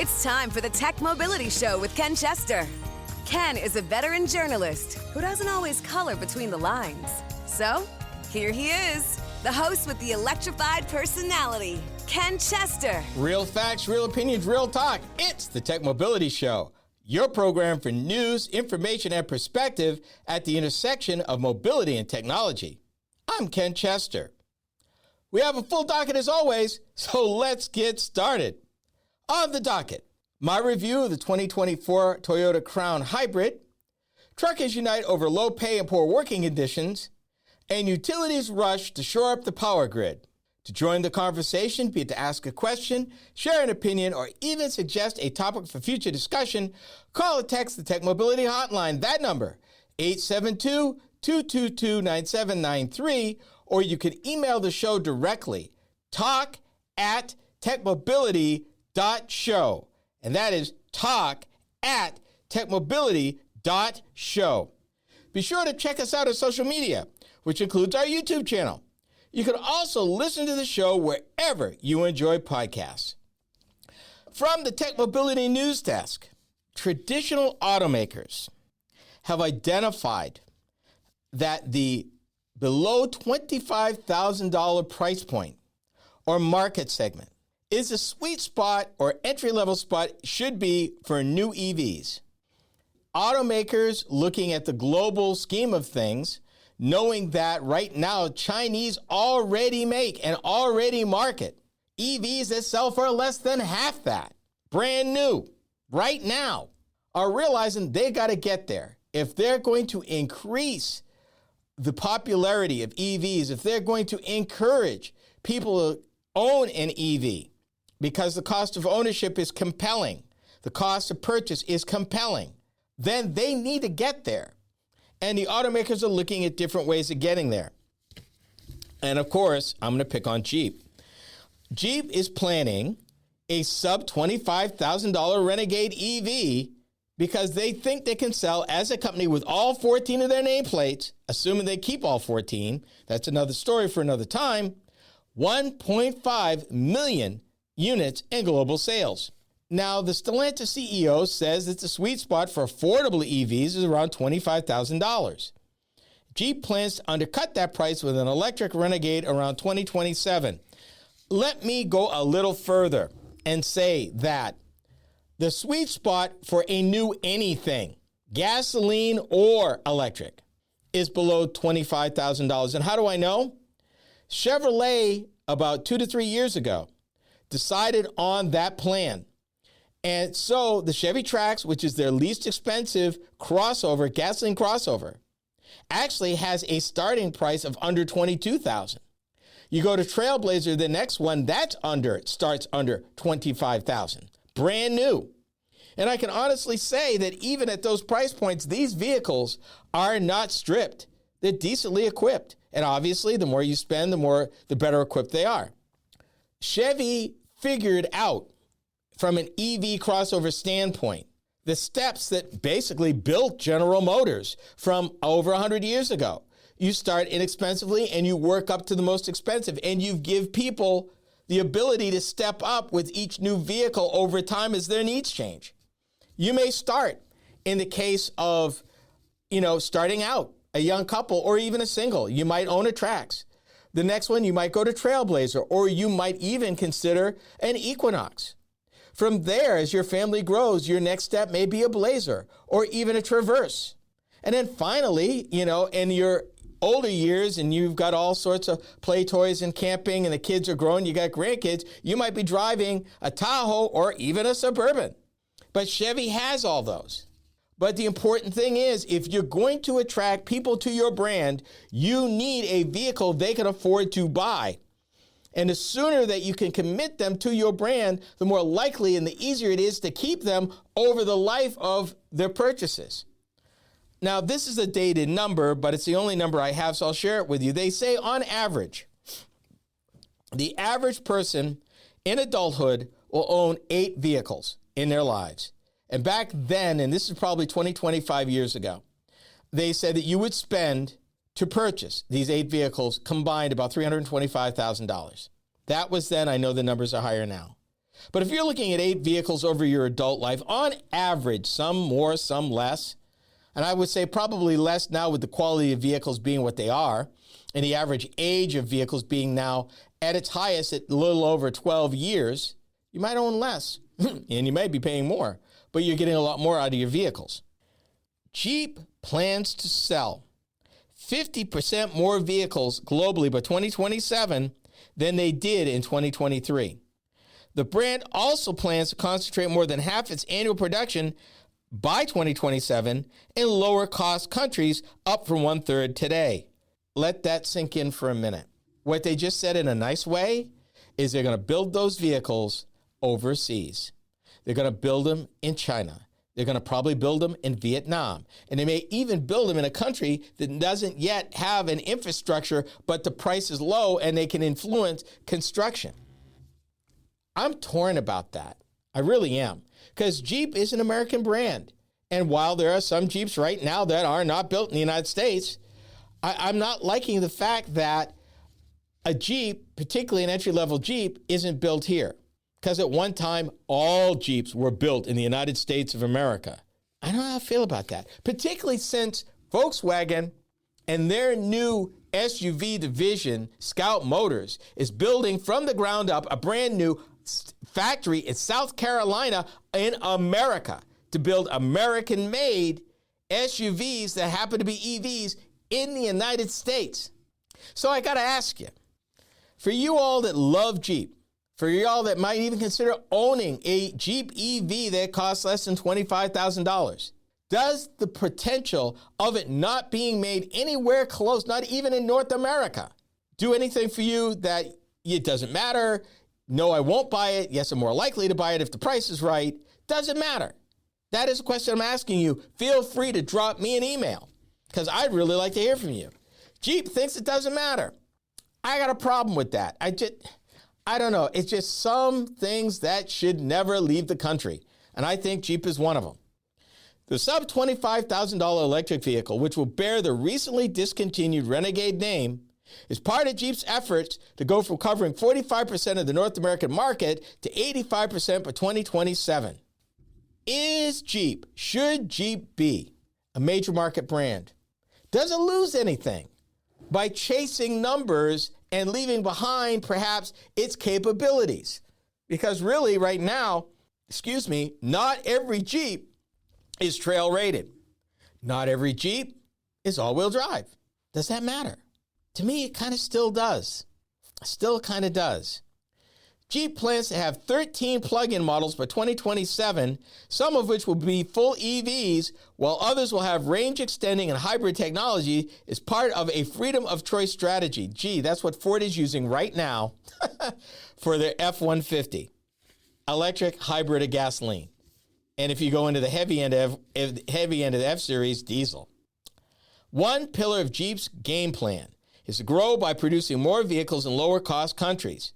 It's time for the Tech Mobility Show with Ken Chester. Ken is a veteran journalist who doesn't always color between the lines. So, here he is, the host with the electrified personality, Ken Chester. Real facts, real opinions, real talk. It's the Tech Mobility Show, your program for news, information, and perspective at the intersection of mobility and technology. I'm Ken Chester. We have a full docket as always, so let's get started. On the docket, my review of the 2024 Toyota Crown Hybrid, truckers unite over low pay and poor working conditions, and utilities rush to shore up the power grid. To join the conversation, be it to ask a question, share an opinion, or even suggest a topic for future discussion, call or text the Tech Mobility Hotline. That number, 872-222-9793, or you can email the show directly, talk@techmobility.show. And that is talk@techmobility.show. Be sure to check us out on social media, which includes our YouTube channel. You can also listen to the show wherever you enjoy podcasts. From the Tech Mobility News Desk, traditional automakers have identified that the below $25,000 price point or market segment is a sweet spot or entry-level spot should be for new EVs. Automakers looking at the global scheme of things, knowing that right now Chinese already make and already market EVs that sell for less than half that, brand new, right now, are realizing they got to get there. If they're going to increase the popularity of EVs, if they're going to encourage people to own an EV, because the cost of ownership is compelling, the cost of purchase is compelling, then they need to get there. And the automakers are looking at different ways of getting there. And of course, I'm going to pick on Jeep. Jeep is planning a sub $25,000 Renegade EV because they think they can sell as a company with all 14 of their nameplates, assuming they keep all 14, that's another story for another time, 1.5 million units in global sales. Now, the Stellantis CEO says that the sweet spot for affordable EVs is around $25,000. Jeep plans to undercut that price with an electric Renegade around 2027. Let me go a little further and say that the sweet spot for a new anything, gasoline or electric, is below $25,000. And how do I know? Chevrolet, about 2 to 3 years ago, decided on that plan. And so the Chevy Trax, which is their least expensive crossover, gasoline crossover, actually has a starting price of under $22,000. You go to Trailblazer, the next one, starts under $25,000. Brand new. And I can honestly say that even at those price points, these vehicles are not stripped. They're decently equipped. And obviously, the more you spend, the better equipped they are. Chevy figured out, from an EV crossover standpoint, the steps that basically built General Motors from over 100 years ago. You start inexpensively and you work up to the most expensive, and you give people the ability to step up with each new vehicle over time as their needs change. You may start, in the case of, starting out, a young couple or even a single. You might own a Trax. The next one, you might go to Trailblazer, or you might even consider an Equinox. From there, as your family grows, your next step may be a Blazer or even a Traverse. And then finally, in your older years and you've got all sorts of play toys and camping and the kids are grown, you got grandkids, you might be driving a Tahoe or even a Suburban. But Chevy has all those. But the important thing is, if you're going to attract people to your brand, you need a vehicle they can afford to buy. And the sooner that you can commit them to your brand, the more likely and the easier it is to keep them over the life of their purchases. Now, this is a dated number, but it's the only number I have, so I'll share it with you. They say on average, the average person in adulthood will own 8 vehicles in their lives. And back then, and this is probably 20, 25 years ago, they said that you would spend to purchase these 8 vehicles combined about $325,000. That was then. I know the numbers are higher now. But if you're looking at 8 vehicles over your adult life, on average, some more, some less, and I would say probably less now with the quality of vehicles being what they are, and the average age of vehicles being now at its highest at a little over 12 years, you might own less, and you might be paying more, but you're getting a lot more out of your vehicles. Jeep plans to sell 50% more vehicles globally by 2027 than they did in 2023. The brand also plans to concentrate more than half its annual production by 2027 in lower cost countries, up from 1/3 today. Let that sink in for a minute. What they just said in a nice way is they're going to build those vehicles overseas. They're going to build them in China. They're going to probably build them in Vietnam. And they may even build them in a country that doesn't yet have an infrastructure, but the price is low and they can influence construction. I'm torn about that. I really am. Because Jeep is an American brand. And while there are some Jeeps right now that are not built in the United States, I'm not liking the fact that a Jeep, particularly an entry-level Jeep, isn't built here. Because at one time, all Jeeps were built in the United States of America. I don't know how I feel about that, particularly since Volkswagen and their new SUV division, Scout Motors, is building from the ground up a brand new factory in South Carolina in America to build American-made SUVs that happen to be EVs in the United States. So I got to ask you, for you all that love Jeep, for you all that might even consider owning a Jeep EV that costs less than $25,000, does the potential of it not being made anywhere close, not even in North America, do anything for you that it doesn't matter? No, I won't buy it. Yes, I'm more likely to buy it if the price is right. Doesn't matter. That is a question I'm asking you. Feel free to drop me an email because I'd really like to hear from you. Jeep thinks it doesn't matter. I got a problem with that. I don't know. It's just some things that should never leave the country. And I think Jeep is one of them. The sub $25,000 electric vehicle, which will bear the recently discontinued Renegade name, is part of Jeep's efforts to go from covering 45% of the North American market to 85% by 2027. Should Jeep be a major market brand? Does it lose anything by chasing numbers and leaving behind perhaps its capabilities? Because really right now, not every Jeep is trail rated. Not every Jeep is all-wheel drive. Does that matter? To me, it kind of still does. Still kind of does. Jeep plans to have 13 plug-in models by 2027, some of which will be full EVs, while others will have range-extending and hybrid technology as part of a freedom of choice strategy. Gee, that's what Ford is using right now for their F-150, electric, hybrid, or gasoline. And if you go into the heavy end of the F-Series, diesel. One pillar of Jeep's game plan is to grow by producing more vehicles in lower-cost countries.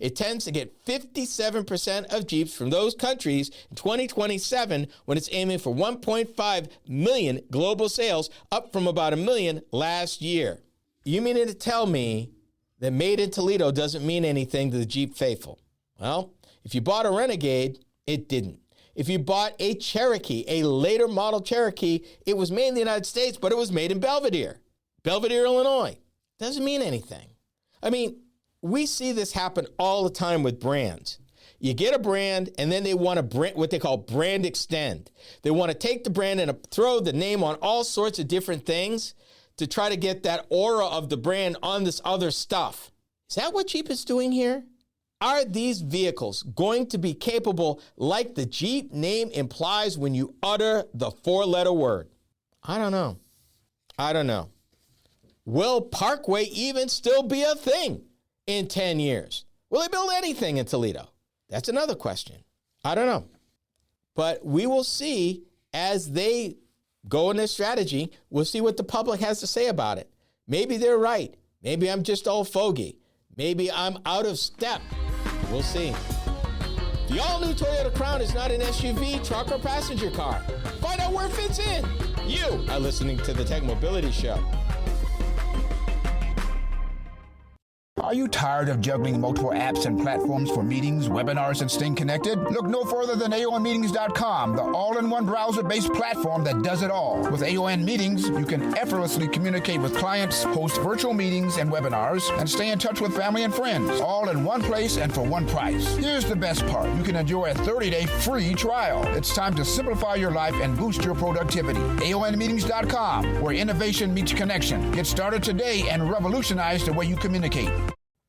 It tends to get 57% of Jeeps from those countries in 2027 when it's aiming for 1.5 million global sales, up from about 1 million last year. You mean to tell me that made in Toledo doesn't mean anything to the Jeep faithful? Well, if you bought a Renegade, it didn't. If you bought a Cherokee, a later model Cherokee, it was made in the United States, but it was made in Belvidere, Illinois. Doesn't mean anything. I mean, we see this happen all the time with brands. You get a brand, and then they want to what they call brand extend. They want to take the brand and throw the name on all sorts of different things to try to get that aura of the brand on this other stuff. Is that what Jeep is doing here? Are these vehicles going to be capable like the Jeep name implies when you utter the 4-letter word? I don't know. Will Parkway even still be a thing in 10 years? Will they build anything in Toledo? That's another question. I don't know. But we will see as they go in their strategy. We'll see what the public has to say about it. Maybe they're right. Maybe I'm just old fogey. Maybe I'm out of step. We'll see. The all-new Toyota Crown is not an SUV, truck, or passenger car. Find out where it fits in. You are listening to the Tech Mobility Show. Are you tired of juggling multiple apps and platforms for meetings, webinars, and staying connected? Look no further than AONmeetings.com, the all-in-one browser-based platform that does it all. With AON Meetings, you can effortlessly communicate with clients, host virtual meetings and webinars, and stay in touch with family and friends, all in one place and for one price. Here's the best part. You can enjoy a 30-day free trial. It's time to simplify your life and boost your productivity. AONmeetings.com, where innovation meets connection. Get started today and revolutionize the way you communicate.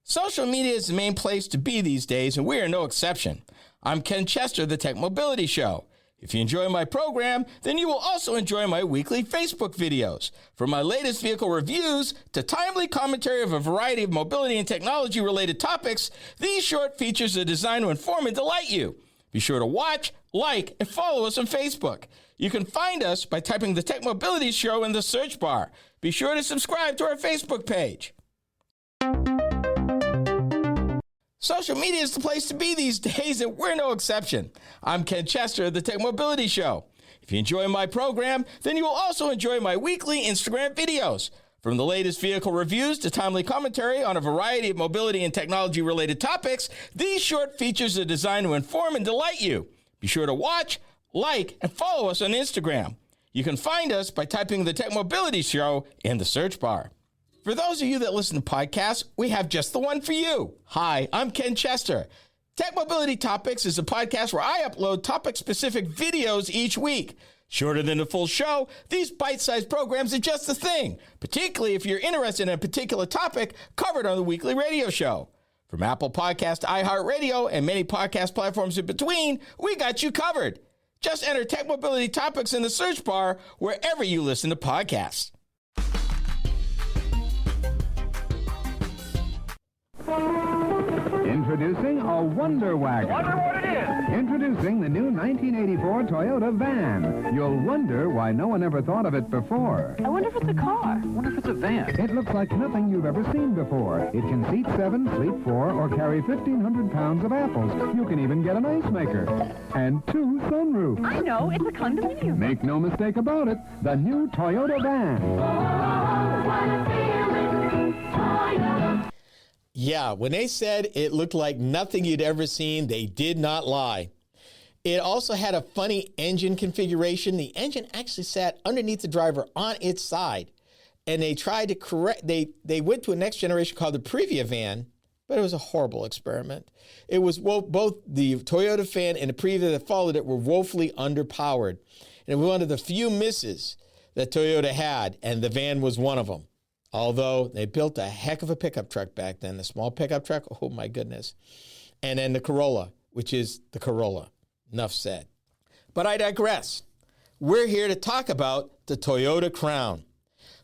Social media is the main place to be these days, and we are no exception. I'm Ken Chester, the Tech Mobility Show. If you enjoy my program, then you will also enjoy my weekly Facebook videos. From my latest vehicle reviews to timely commentary of a variety of mobility and technology-related topics, these short features are designed to inform and delight you. Be sure to watch, like, and follow us on Facebook. You can find us by typing the Tech Mobility Show in the search bar. Be sure to subscribe to our Facebook page. Social media is the place to be these days, and we're no exception. I'm Ken Chester of the Tech Mobility Show. If you enjoy my program, then you will also enjoy my weekly Instagram videos. From the latest vehicle reviews to timely commentary on a variety of mobility and technology-related topics, these short features are designed to inform and delight you. Be sure to watch, like, and follow us on Instagram. You can find us by typing the Tech Mobility Show in the search bar. For those of you that listen to podcasts, we have just the one for you. Hi, I'm Ken Chester. Tech Mobility Topics is a podcast where I upload topic-specific videos each week. Shorter than the full show, these bite-sized programs are just the thing, particularly if you're interested in a particular topic covered on the weekly radio show. From Apple Podcast to iHeartRadio and many podcast platforms in between, we got you covered. Just enter Tech Mobility Topics in the search bar wherever you listen to podcasts. Introducing a Wonder Wagon. Wonder what it is. Introducing the new 1984 Toyota van. You'll wonder why no one ever thought of it before. I wonder if it's a car. I wonder if it's a van. It looks like nothing you've ever seen before. It can seat 7, sleep 4, or carry 1,500 pounds of apples. You can even get an ice maker. And 2 sunroofs. I know, it's a condominium. Make no mistake about it, the new Toyota van. Oh, what a feeling. Toyota. Yeah, when they said it looked like nothing you'd ever seen, they did not lie. It also had a funny engine configuration. The engine actually sat underneath the driver on its side. And they tried to correct, they went to a next generation called the Previa van, but it was a horrible experiment. It was both the Toyota fan and the Previa that followed it were woefully underpowered. And it was one of the few misses that Toyota had, and the van was one of them. Although they built a heck of a pickup truck back then, the small pickup truck, oh my goodness. And then the Corolla, which is the Corolla. Enough said. But I digress. We're here to talk about the Toyota Crown.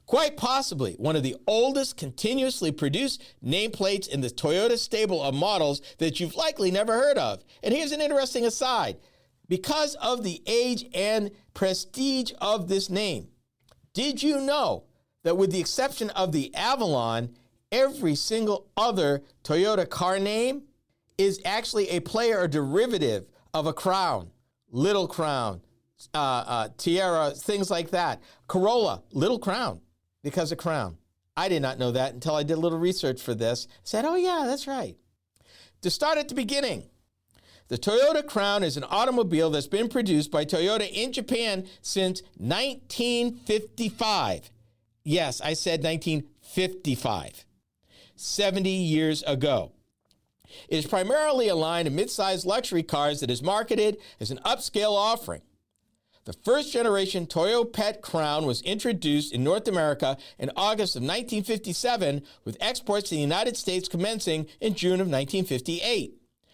Quite possibly one of the oldest continuously produced nameplates in the Toyota stable of models that you've likely never heard of. And here's an interesting aside. Because of the age and prestige of this name, did you know that with the exception of the Avalon, every single other Toyota car name is actually a player or derivative of a Crown, Little Crown, Tiara, things like that. Corolla, Little Crown, because of Crown. I did not know that until I did a little research for this. Said, oh yeah, that's right. To start at the beginning, the Toyota Crown is an automobile that's been produced by Toyota in Japan since 1955. Yes, I said 1955, 70 years ago. It is primarily a line of mid-sized luxury cars that is marketed as an upscale offering. The first generation Toyota Pet Crown was introduced in North America in August of 1957, with exports to the United States commencing in June of 1958.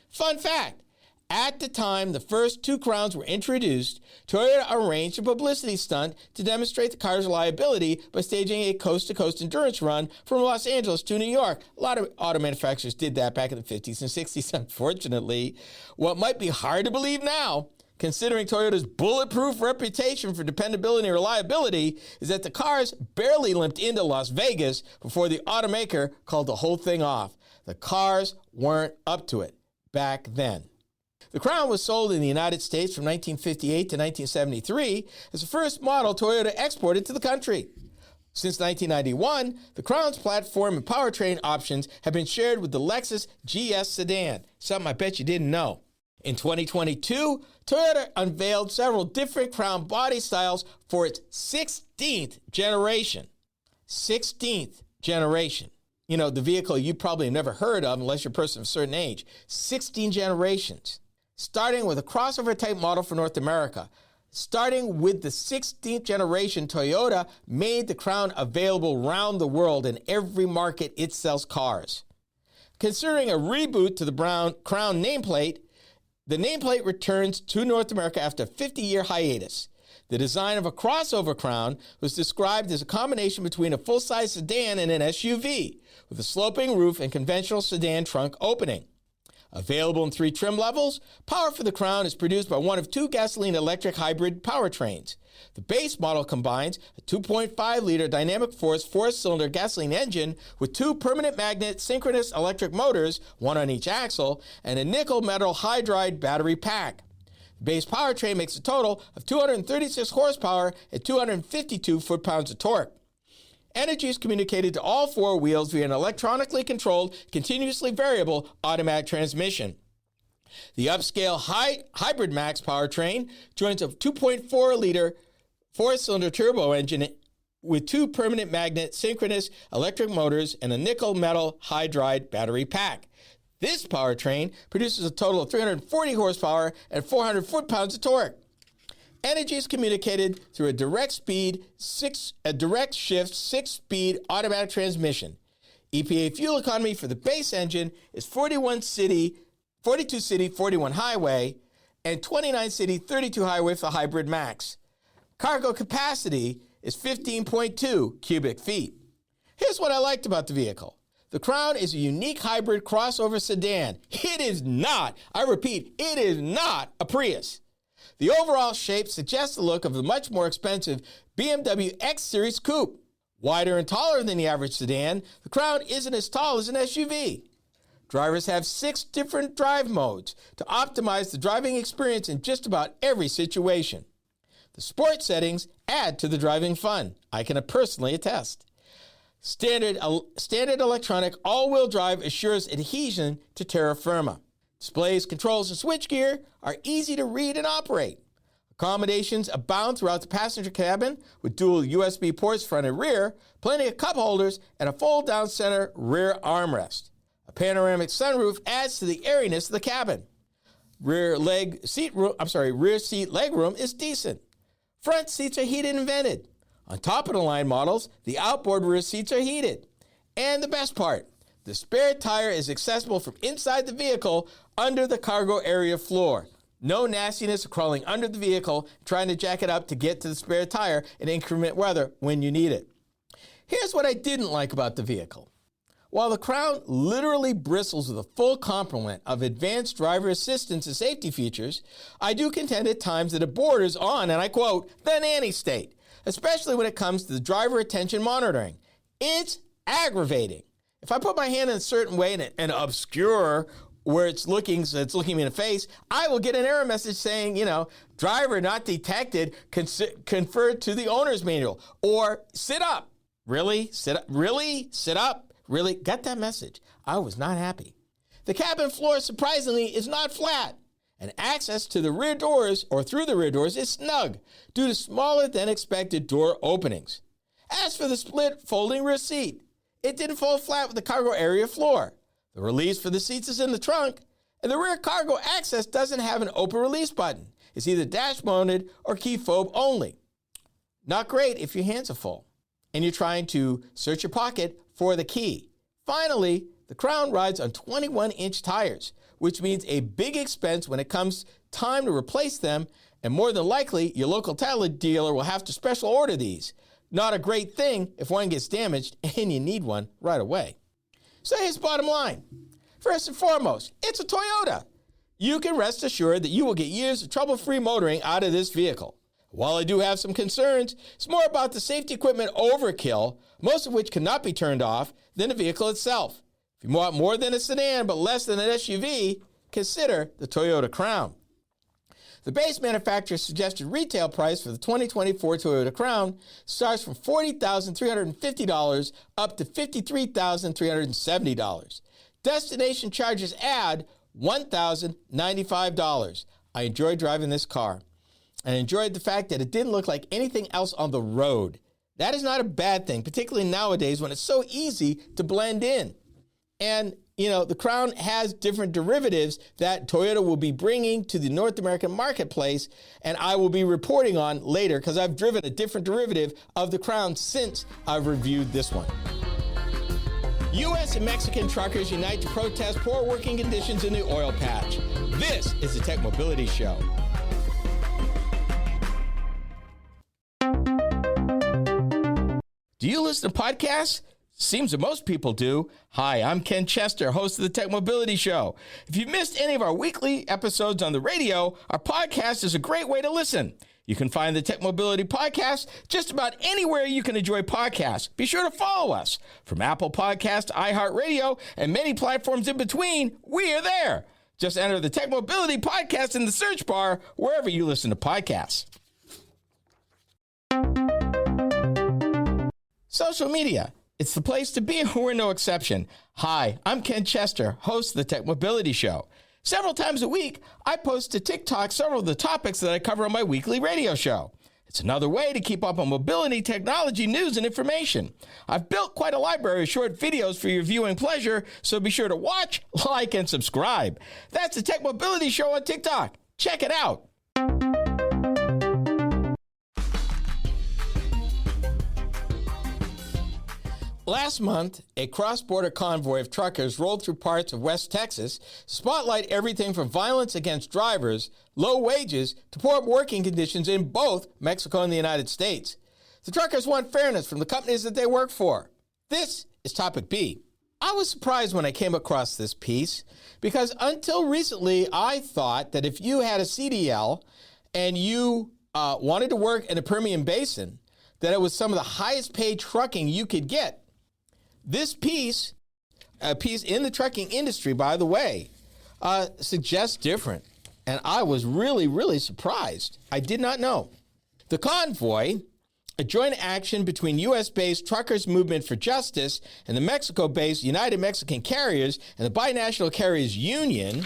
Fun fact, at the time the first 2 Crowns were introduced, Toyota arranged a publicity stunt to demonstrate the car's reliability by staging a coast-to-coast endurance run from Los Angeles to New York. A lot of auto manufacturers did that back in the 50s and 60s, unfortunately. What might be hard to believe now, considering Toyota's bulletproof reputation for dependability and reliability, is that the cars barely limped into Las Vegas before the automaker called the whole thing off. The cars weren't up to it back then. The Crown was sold in the United States from 1958 to 1973 as the first model Toyota exported to the country. Since 1991, the Crown's platform and powertrain options have been shared with the Lexus GS sedan, something I bet you didn't know. In 2022, Toyota unveiled several different Crown body styles for its 16th generation. 16th generation. You know, the vehicle you probably never heard of unless you're a person of a certain age. 16 generations. Starting with a crossover-type model for North America. Starting with the 16th generation, Toyota made the Crown available around the world in every market it sells cars. Considering a reboot to the Crown nameplate, the nameplate returns to North America after a 50-year hiatus. The design of a crossover Crown was described as a combination between a full-size sedan and an SUV, with a sloping roof and conventional sedan trunk opening. Available in 3 trim levels, power for the Crown is produced by one of 2 gasoline-electric hybrid powertrains. The base model combines a 2.5-liter dynamic force 4-cylinder gasoline engine with 2 permanent magnet synchronous electric motors, one on each axle, and a nickel metal hydride battery pack. The base powertrain makes a total of 236 horsepower and 252 foot-pounds of torque. Energy is communicated to all 4 wheels via an electronically controlled, continuously variable automatic transmission. The upscale Hybrid Max powertrain joins a 2.4-liter 4-cylinder turbo engine with 2 permanent magnet synchronous electric motors and a nickel metal hydride battery pack. This powertrain produces a total of 340 horsepower and 400 foot-pounds of torque. Energy is communicated through a direct shift 6-speed automatic transmission. EPA fuel economy for the base engine is 42 city, 41 highway, and 29 city, 32 highway for Hybrid Max. Cargo capacity is 15.2 cubic feet. Here's what I liked about the vehicle. The Crown is a unique hybrid crossover sedan. It is not, I repeat, it is not a Prius. The overall shape suggests the look of the much more expensive BMW X Series Coupe. Wider and taller than the average sedan, the Crown isn't as tall as an SUV. Drivers have 6 different drive modes to optimize the driving experience in just about every situation. The sport settings add to the driving fun. I can personally attest. Standard electronic all-wheel drive assures adhesion to terra firma. Displays, controls, and switchgear are easy to read and operate. Accommodations abound throughout the passenger cabin with dual USB ports front and rear, plenty of cup holders, and a fold-down center rear armrest. A panoramic sunroof adds to the airiness of the cabin. Rear seat legroom is decent. Front seats are heated and vented. On top of the line models, the outboard rear seats are heated. And the best part, the spare tire is accessible from inside the vehicle under the cargo area floor. No nastiness of crawling under the vehicle, trying to jack it up to get to the spare tire in inclement weather when you need it. Here's what I didn't like about the vehicle. While the Crown literally bristles with a full complement of advanced driver assistance and safety features, I do contend at times that it borders on, and I quote, the nanny state, especially when it comes to the driver attention monitoring. It's aggravating. If I put my hand in a certain way and obscure where it's looking me in the face, I will get an error message saying, driver not detected, confer to the owner's manual, or sit up. Really? Sit up? Really? Sit up? Really? Got that message. I was not happy. The cabin floor, surprisingly, is not flat, and access to the rear doors or through the rear doors is snug due to smaller than expected door openings. As for the split folding rear seat, it didn't fold flat with the cargo area floor. The release for the seats is in the trunk, and the rear cargo access doesn't have an open release button. It's either dash mounted or key fob only. Not great if your hands are full and you're trying to search your pocket for the key. Finally, the Crown rides on 21-inch tires, which means a big expense when it comes time to replace them, and more than likely, your local tire dealer will have to special order these. Not a great thing if one gets damaged and you need one right away. So here's the bottom line. First and foremost, it's a Toyota. You can rest assured that you will get years of trouble-free motoring out of this vehicle. While I do have some concerns, it's more about the safety equipment overkill, most of which cannot be turned off, than the vehicle itself. If you want more than a sedan but less than an SUV, consider the Toyota Crown. The base manufacturer's suggested retail price for the 2024 Toyota Crown starts from $40,350 up to $53,370. Destination charges add $1,095. I enjoyed driving this car. I enjoyed the fact that it didn't look like anything else on the road. That is not a bad thing, particularly nowadays when it's so easy to blend in. And, the Crown has different derivatives that Toyota will be bringing to the North American marketplace, and I will be reporting on later because I've driven a different derivative of the Crown since I've reviewed this one. U.S. and Mexican truckers unite to protest poor working conditions in the oil patch. This is the Tech Mobility Show. Do you listen to podcasts? Seems that most people do. Hi, I'm Ken Chester, host of the Tech Mobility Show. If you've missed any of our weekly episodes on the radio, our podcast is a great way to listen. You can find the Tech Mobility Podcast just about anywhere you can enjoy podcasts. Be sure to follow us. From Apple Podcasts to iHeartRadio and many platforms in between, we are there. Just enter the Tech Mobility Podcast in the search bar wherever you listen to podcasts. Social media. It's the place to be, and we're no exception. Hi, I'm Ken Chester, host of the Tech Mobility Show. Several times a week, I post to TikTok several of the topics that I cover on my weekly radio show. It's another way to keep up on mobility, technology, news, and information. I've built quite a library of short videos for your viewing pleasure, so be sure to watch, like, and subscribe. That's the Tech Mobility Show on TikTok. Check it out. Last month, a cross-border convoy of truckers rolled through parts of West Texas to spotlight everything from violence against drivers, low wages, to poor working conditions in both Mexico and the United States. The truckers want fairness from the companies that they work for. This is Topic B. I was surprised when I came across this piece because until recently, I thought that if you had a CDL and you wanted to work in the Permian Basin, that it was some of the highest paid trucking you could get. This piece, a piece in the trucking industry, by the way, suggests different. And I was really, really surprised. I did not know. The convoy, a joint action between U.S.-based Truckers Movement for Justice and the Mexico-based United Mexican Carriers and the Binational Carriers Union,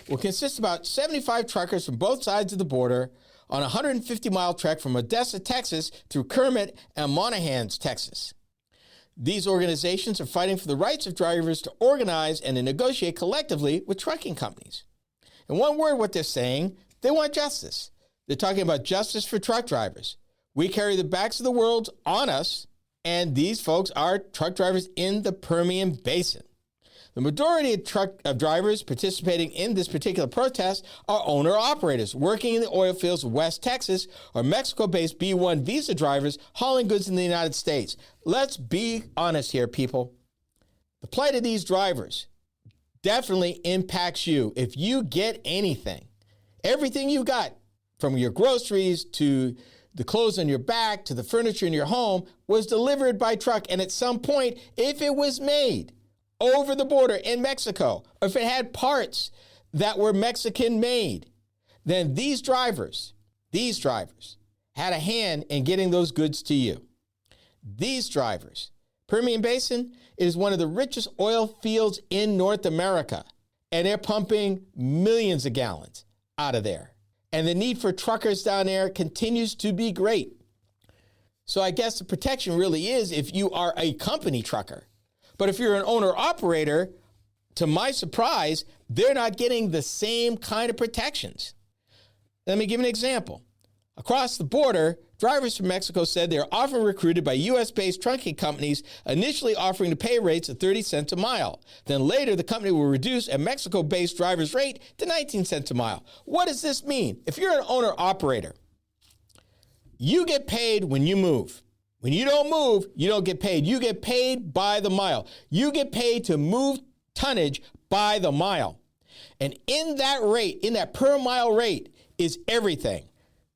will consist of about 75 truckers from both sides of the border on a 150-mile trek from Odessa, Texas, through Kermit and Monahans, Texas. These organizations are fighting for the rights of drivers to organize and to negotiate collectively with trucking companies. In one word, what they're saying, they want justice. They're talking about justice for truck drivers. We carry the backs of the world on us, and these folks are truck drivers in the Permian Basin. The majority of drivers participating in this particular protest are owner-operators working in the oil fields of West Texas or Mexico-based B-1 visa drivers hauling goods in the United States. Let's be honest here, people. The plight of these drivers definitely impacts you. If you get anything, everything you got, from your groceries to the clothes on your back to the furniture in your home, was delivered by truck. And at some point, if it was made over the border in Mexico, or if it had parts that were Mexican made, then these drivers had a hand in getting those goods to you. These drivers, Permian Basin is one of the richest oil fields in North America, and they're pumping millions of gallons out of there. And the need for truckers down there continues to be great. So I guess the protection really is if you are a company trucker. But if you're an owner-operator, to my surprise, they're not getting the same kind of protections. Let me give an example. Across the border, drivers from Mexico said they're often recruited by U.S.-based trucking companies, initially offering to pay rates of 30 cents a mile. Then later, the company will reduce a Mexico-based driver's rate to 19 cents a mile. What does this mean? If you're an owner-operator, you get paid when you move. When you don't move, you don't get paid. You get paid by the mile. You get paid to move tonnage by the mile. And in that rate, in that per mile rate, is everything.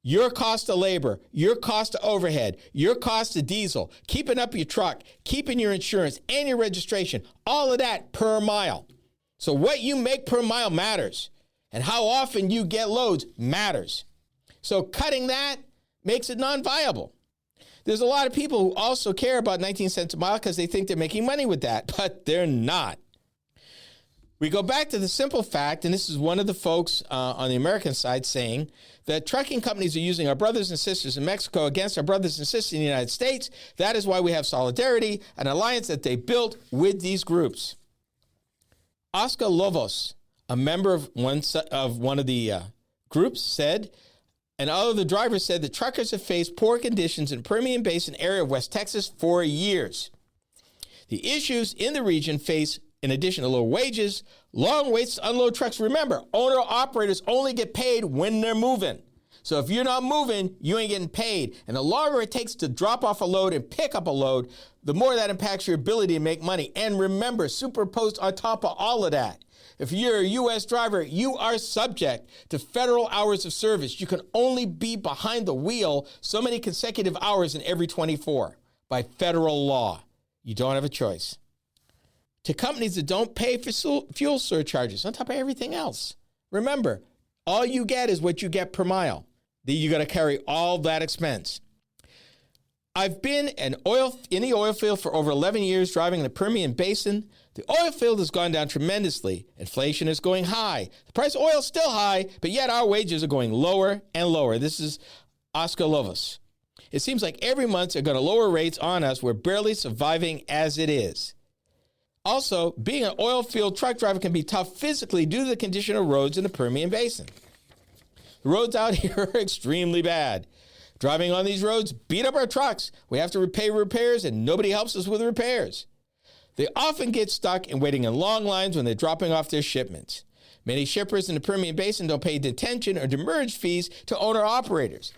Your cost of labor, your cost of overhead, your cost of diesel, keeping up your truck, keeping your insurance and your registration, all of that per mile. So what you make per mile matters. And how often you get loads matters. So cutting that makes it non-viable. There's a lot of people who also care about 19 cents a mile because they think they're making money with that, but they're not. We go back to the simple fact, and this is one of the folks on the American side saying that trucking companies are using our brothers and sisters in Mexico against our brothers and sisters in the United States. That is why we have solidarity, an alliance that they built with these groups. Oscar Lovos, a member of one of the groups, said, and all of the drivers said that truckers have faced poor conditions in the Permian Basin area of West Texas for years. The issues in the region face, in addition to low wages, long waits to unload trucks. Remember, owner-operators only get paid when they're moving. So if you're not moving, you ain't getting paid. And the longer it takes to drop off a load and pick up a load, the more that impacts your ability to make money. And remember, superimposed on top of all of that, if you're a U.S. driver, you are subject to federal hours of service. You can only be behind the wheel so many consecutive hours in every 24 by federal law. You don't have a choice. To companies that don't pay for fuel surcharges on top of everything else. Remember, all you get is what you get per mile. You got to carry all that expense. I've been in the oil field for over 11 years driving in the Permian Basin. The oil field has gone down tremendously. Inflation is going high. The price of oil is still high, but yet our wages are going lower and lower. This is Oscar Lovos. It seems like every month they're going to lower rates on us. We're barely surviving as it is. Also, being an oil field truck driver can be tough physically due to the condition of roads in the Permian Basin. The roads out here are extremely bad. Driving on these roads beat up our trucks. We have to pay repairs, and nobody helps us with repairs. They often get stuck and waiting in long lines when they're dropping off their shipments. Many shippers in the Permian Basin don't pay detention or demurrage fees to owner-operators.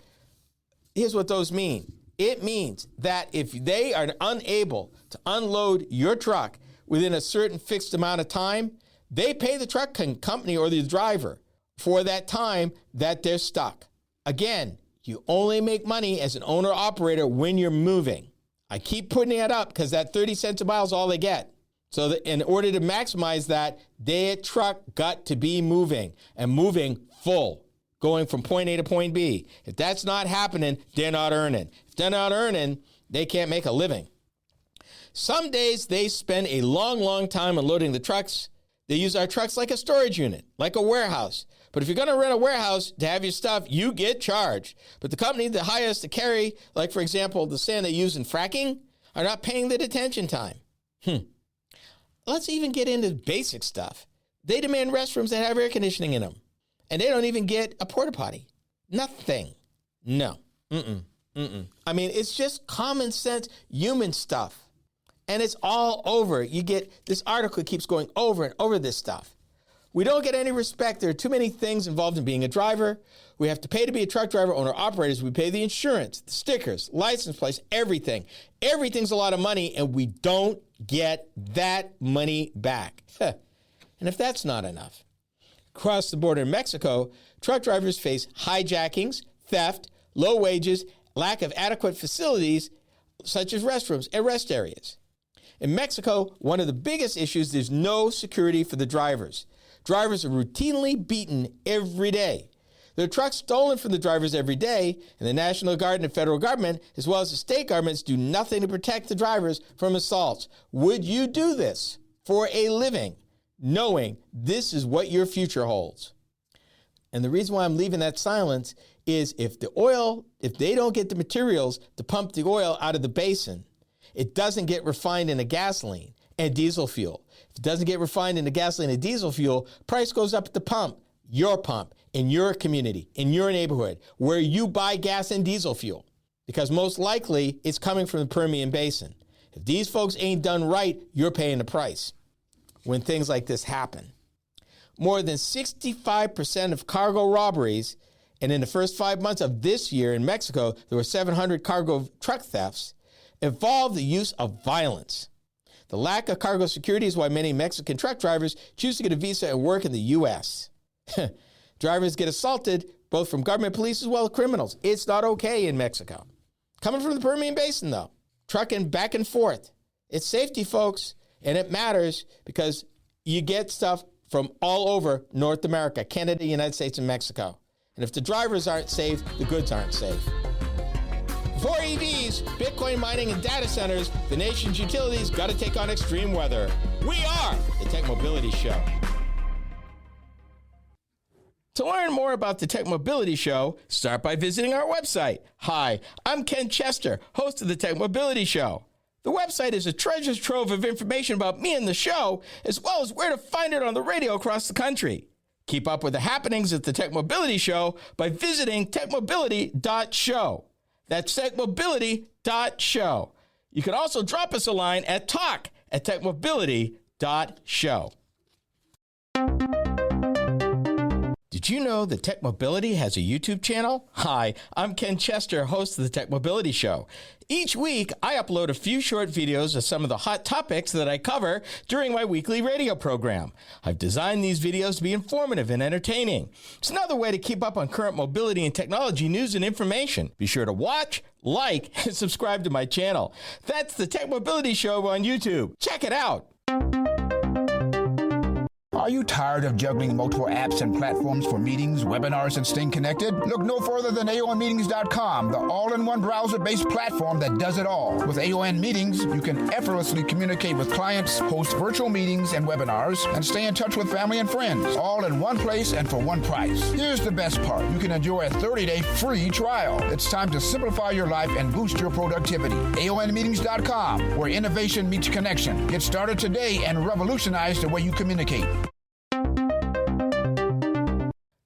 Here's what those mean. It means that if they are unable to unload your truck within a certain fixed amount of time, they pay the truck company or the driver for that time that they're stuck. Again, you only make money as an owner-operator when you're moving. I keep putting it up because that 30 cents a mile is all they get. So that in order to maximize that, their truck got to be moving and moving full, going from point A to point B. If that's not happening, they're not earning. If they're not earning, they can't make a living. Some days they spend a long time unloading the trucks. They use our trucks like a storage unit, like a warehouse. But if you're going to rent a warehouse to have your stuff, you get charged. But the company that hires us to carry, like, for example, the sand they use in fracking, are not paying the detention time. Let's even get into basic stuff. They demand restrooms that have air conditioning in them. And they don't even get a porta potty. Nothing. No. I mean, it's just common sense human stuff. And it's all over. You get, this article keeps going over and over this stuff. We don't get any respect. There are too many things involved in being a driver. We have to pay to be a truck driver, owner-operators. We pay the insurance, the stickers, license plates, everything. Everything's a lot of money, and we don't get that money back. And if that's not enough, across the border in Mexico, truck drivers face hijackings, theft, low wages, lack of adequate facilities, such as restrooms and rest areas. In Mexico, one of the biggest issues is no security for the drivers. Drivers are routinely beaten every day. There are trucks stolen from the drivers every day, and the National Guard and the federal government, as well as the state governments, do nothing to protect the drivers from assaults. Would you do this for a living, knowing this is what your future holds? And the reason why I'm leaving that silence is if they don't get the materials to pump the oil out of the basin, it doesn't get refined into gasoline and diesel fuel. If it doesn't get refined into gasoline and diesel fuel, price goes up at the pump, in your community, in your neighborhood, where you buy gas and diesel fuel, because most likely it's coming from the Permian Basin. If these folks ain't done right, you're paying the price when things like this happen. More than 65% of cargo robberies, and in the first 5 months of this year in Mexico, there were 700 cargo truck thefts, involved the use of violence. The lack of cargo security is why many Mexican truck drivers choose to get a visa and work in the U.S. Drivers get assaulted both from government police as well as criminals. It's not okay in Mexico. Coming from the Permian Basin, though, trucking back and forth. It's safety, folks, and it matters because you get stuff from all over North America, Canada, United States, and Mexico. And if the drivers aren't safe, the goods aren't safe. For EVs, Bitcoin mining, and data centers, the nation's utilities got to take on extreme weather. We are the Tech Mobility Show. To learn more about the Tech Mobility Show, start by visiting our website. Hi, I'm Ken Chester, host of the Tech Mobility Show. The website is a treasure trove of information about me and the show, as well as where to find it on the radio across the country. Keep up with the happenings at the Tech Mobility Show by visiting techmobility.show. That's techmobility.show. You can also drop us a line at talk@techmobility.show. Did you know that Tech Mobility has a YouTube channel? Hi, I'm Ken Chester, host of the Tech Mobility Show. Each week, I upload a few short videos of some of the hot topics that I cover during my weekly radio program. I've designed these videos to be informative and entertaining. It's another way to keep up on current mobility and technology news and information. Be sure to watch, like, and subscribe to my channel. That's the Tech Mobility Show on YouTube. Check it out. Are you tired of juggling multiple apps and platforms for meetings, webinars, and staying connected? Look no further than AONmeetings.com, the all-in-one browser-based platform that does it all. With AON Meetings, you can effortlessly communicate with clients, host virtual meetings and webinars, and stay in touch with family and friends, all in one place and for one price. Here's the best part. You can enjoy a 30-day free trial. It's time to simplify your life and boost your productivity. AONmeetings.com, where innovation meets connection. Get started today and revolutionize the way you communicate.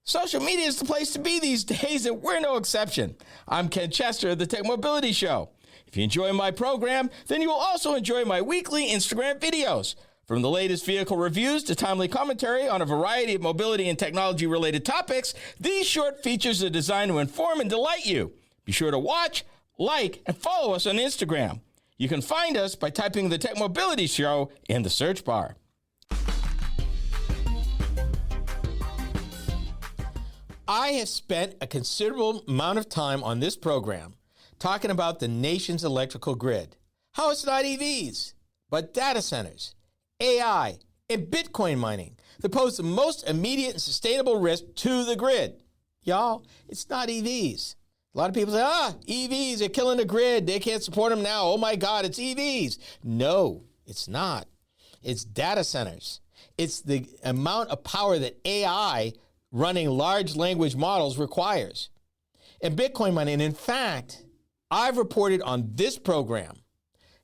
Social media is the place to be these days, and we're no exception. I'm Ken Chester of the Tech Mobility Show. If you enjoy my program, then you will also enjoy my weekly Instagram videos. From the latest vehicle reviews to timely commentary on a variety of mobility and technology-related topics, these short features are designed to inform and delight you. Be sure to watch, like, and follow us on Instagram. You can find us by typing the Tech Mobility Show in the search bar. I have spent a considerable amount of time on this program talking about the nation's electrical grid, how it's not EVs, but data centers, AI, and Bitcoin mining that pose the most immediate and sustainable risk to the grid. Y'all, it's not EVs. A lot of people say, EVs are killing the grid. They can't support them now. Oh my God, it's EVs. No, it's not. It's data centers. It's the amount of power that AI running large language models requires. And Bitcoin mining, in fact, I've reported on this program,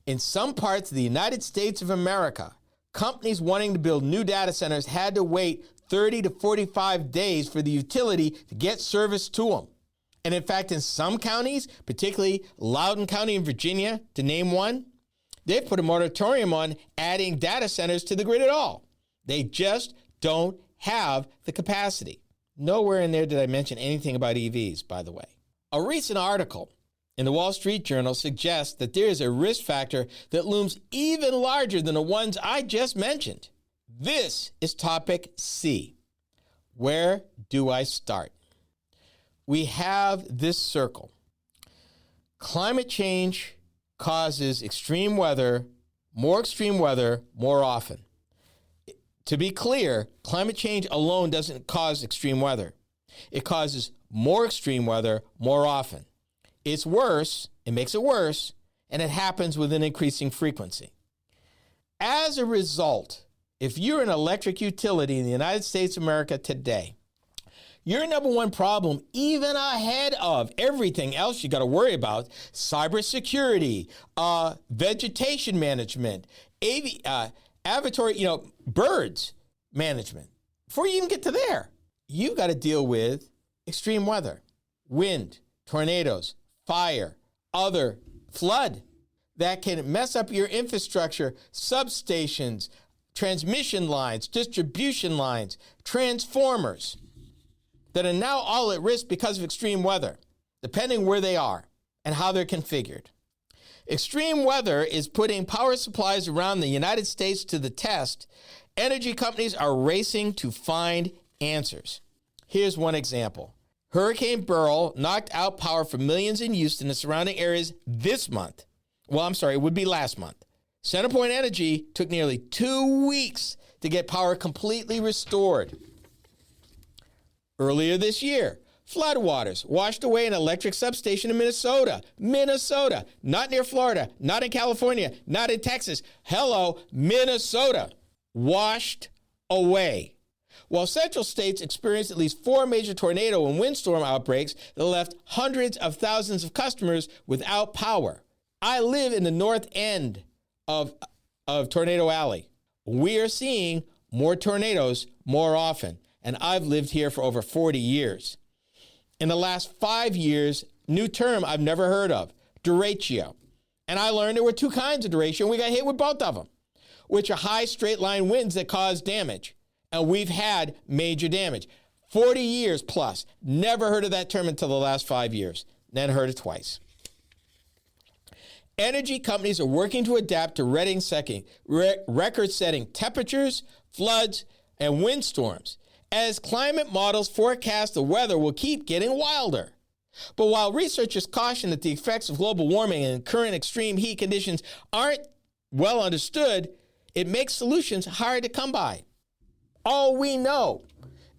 in some parts of the United States of America, companies wanting to build new data centers had to wait 30 to 45 days for the utility to get service to them. And in fact, in some counties, particularly Loudoun County in Virginia, to name one, they've put a moratorium on adding data centers to the grid at all. They just don't have the capacity. Nowhere in there did I mention anything about EVs, by the way. A recent article in the Wall Street Journal suggests that there is a risk factor that looms even larger than the ones I just mentioned. This is topic C. Where do I start? We have this circle. Climate change causes extreme weather more often. To be clear, climate change alone doesn't cause extreme weather. It causes more extreme weather more often. It's worse, it makes it worse, and it happens with an increasing frequency. As a result, if you're an electric utility in the United States of America today, your number one problem, even ahead of everything else you got to worry about, cybersecurity, vegetation management, birds management. Before you even get to there, you've got to deal with extreme weather, wind, tornadoes, fire, other flood that can mess up your infrastructure, substations, transmission lines, distribution lines, transformers that are now all at risk because of extreme weather, depending where they are and how they're configured. Extreme weather is putting power supplies around the United States to the test. Energy companies are racing to find answers. Here's one example. Hurricane Beryl knocked out power for millions in Houston and surrounding areas this month. It would be last month. CenterPoint Energy took nearly 2 weeks to get power completely restored. Earlier this year, floodwaters washed away an electric substation in Minnesota. Minnesota, not near Florida, not in California, not in Texas. Hello, Minnesota, washed away. While central states experienced at least 4 major tornado and windstorm outbreaks that left hundreds of thousands of customers without power. I live in the north end of Tornado Alley. We are seeing more tornadoes more often, and I've lived here for over 40 years. In the last 5 years, new term I've never heard of, derecho. And I learned there were 2 kinds of derecho, and we got hit with both of them, which are high straight line winds that cause damage. And we've had major damage. 40 years plus. Never heard of that term until the last 5 years. Then heard it twice. Energy companies are working to adapt to record-setting temperatures, floods, and windstorms, as climate models forecast the weather will keep getting wilder. But while researchers caution that the effects of global warming and current extreme heat conditions aren't well understood, it makes solutions hard to come by. All we know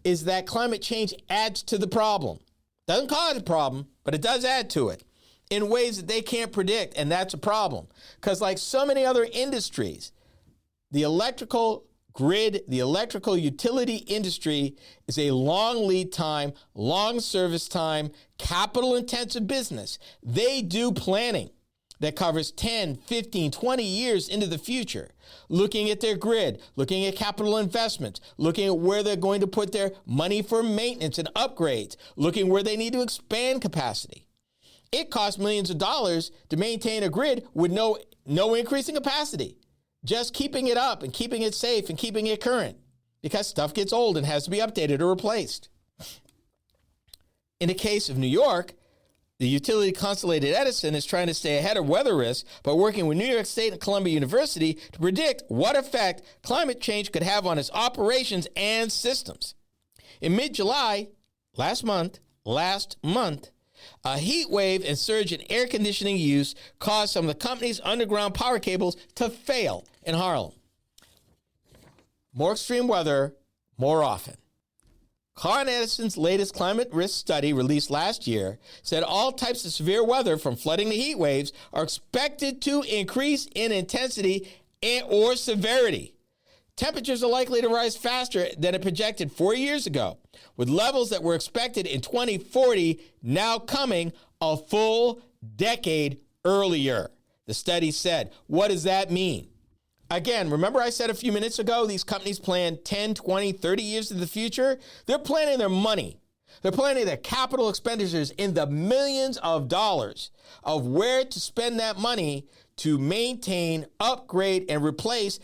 is that climate change adds to the problem. Doesn't cause a problem, but it does add to it in ways that they can't predict, and that's a problem. Because like so many other industries, the electrical grid, the electrical utility industry is a long lead time, long service time, capital-intensive business. They do planning that covers 10, 15, 20 years into the future, looking at their grid, looking at capital investments, looking at where they're going to put their money for maintenance and upgrades, looking where they need to expand capacity. It costs millions of dollars to maintain a grid with no increase in capacity, just keeping it up and keeping it safe and keeping it current, because stuff gets old and has to be updated or replaced. In the case of New York, the utility Constellated Edison is trying to stay ahead of weather risks by working with New York State and Columbia University to predict what effect climate change could have on its operations and systems. In mid-July, last month, a heat wave and surge in air conditioning use caused some of the company's underground power cables to fail in Harlem. More extreme weather, more often. Con Edison's latest climate risk study, released last year, said all types of severe weather, from flooding to heat waves, are expected to increase in intensity or severity. Temperatures are likely to rise faster than it projected 4 years ago, with levels that were expected in 2040 now coming a full decade earlier, the study said. What does that mean? Again, remember I said a few minutes ago, these companies plan 10, 20, 30 years into the future? They're planning their money. They're planning their capital expenditures in the millions of dollars of where to spend that money to maintain, upgrade, and replace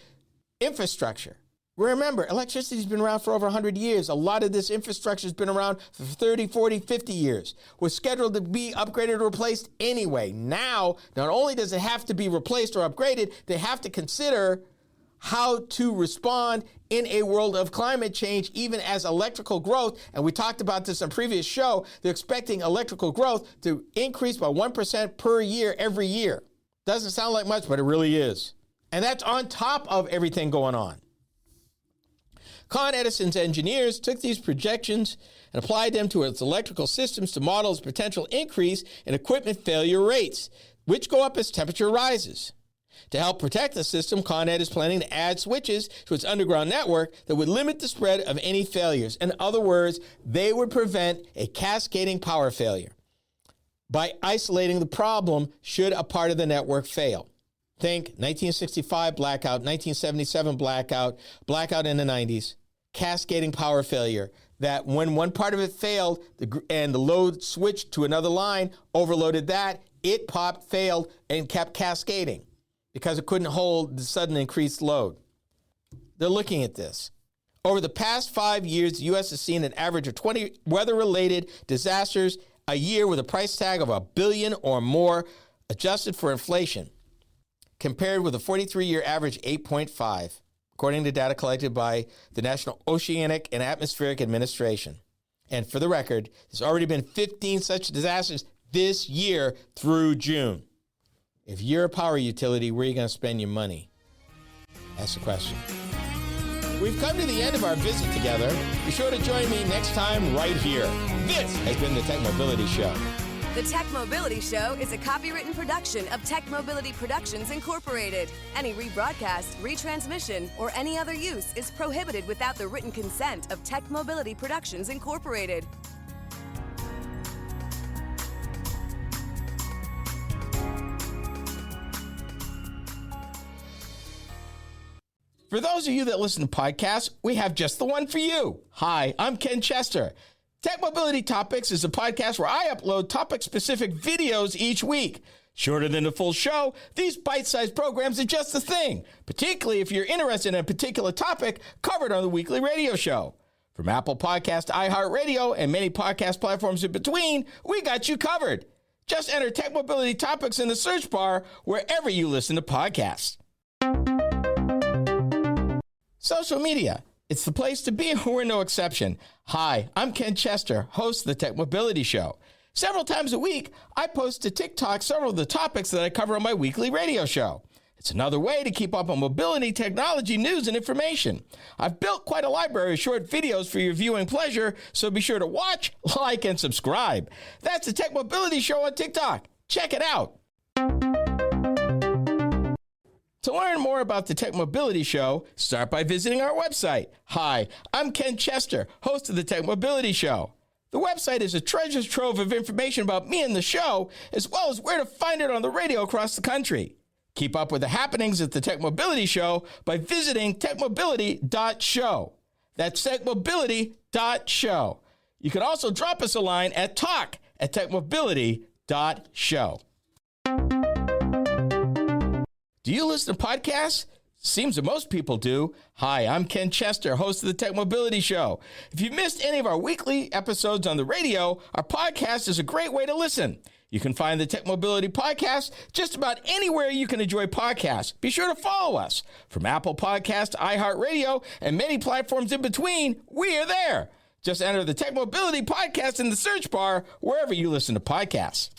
infrastructure. Remember, electricity's been around for over 100 years. A lot of this infrastructure has been around for 30, 40, 50 years. Was scheduled to be upgraded or replaced anyway. Now, not only does it have to be replaced or upgraded, they have to consider how to respond in a world of climate change, even as electrical growth, and we talked about this on a previous show, they're expecting electrical growth to increase by 1% per year every year. Doesn't sound like much, but it really is. And that's on top of everything going on. Con Edison's engineers took these projections and applied them to its electrical systems to model its potential increase in equipment failure rates, which go up as temperature rises. To help protect the system, Con Ed is planning to add switches to its underground network that would limit the spread of any failures. In other words, they would prevent a cascading power failure by isolating the problem should a part of the network fail. Think 1965 blackout, 1977 blackout, blackout in the 90s, cascading power failure, that when one part of it failed and the load switched to another line, overloaded that, it popped, failed, and kept cascading because it couldn't hold the sudden increased load. They're looking at this. Over the past 5 years, the U.S. has seen an average of 20 weather-related disasters a year with a price tag of $1 billion or more, adjusted for inflation, compared with a 43-year average 8.5, according to data collected by the National Oceanic and Atmospheric Administration. And for the record, there's already been 15 such disasters this year through June. If you're a power utility, where are you going to spend your money? That's the question. We've come to the end of our visit together. Be sure to join me next time right here. This has been the Tech Mobility Show. The Tech Mobility Show is a copywritten production of Tech Mobility Productions Incorporated. Any rebroadcast, retransmission, or any other use is prohibited without the written consent of Tech Mobility Productions Incorporated. For those of you that listen to podcasts, we have just the one for you. Hi, I'm Ken Chester. Tech Mobility Topics is a podcast where I upload topic-specific videos each week. Shorter than the full show, these bite-sized programs are just the thing, particularly if you're interested in a particular topic covered on the weekly radio show. From Apple Podcast, iHeartRadio, and many podcast platforms in between, we got you covered. Just enter Tech Mobility Topics in the search bar wherever you listen to podcasts. Social media. It's the place to be, and we're no exception. Hi, I'm Ken Chester, host of the Tech Mobility Show. Several times a week, I post to TikTok several of the topics that I cover on my weekly radio show. It's another way to keep up on mobility, technology, news, and information. I've built quite a library of short videos for your viewing pleasure, so be sure to watch, like, and subscribe. That's the Tech Mobility Show on TikTok. Check it out. To learn more about the Tech Mobility Show, start by visiting our website. Hi, I'm Ken Chester, host of the Tech Mobility Show. The website is a treasure trove of information about me and the show, as well as where to find it on the radio across the country. Keep up with the happenings at the Tech Mobility Show by visiting techmobility.show. That's techmobility.show. You can also drop us a line at talk@techmobility.show. Do you listen to podcasts? Seems that most people do. Hi, I'm Ken Chester, host of the Tech Mobility Show. If you missed any of our weekly episodes on the radio, our podcast is a great way to listen. You can find the Tech Mobility Podcast just about anywhere you can enjoy podcasts. Be sure to follow us. From Apple Podcasts, iHeartRadio, and many platforms in between, we are there. Just enter the Tech Mobility Podcast in the search bar wherever you listen to podcasts.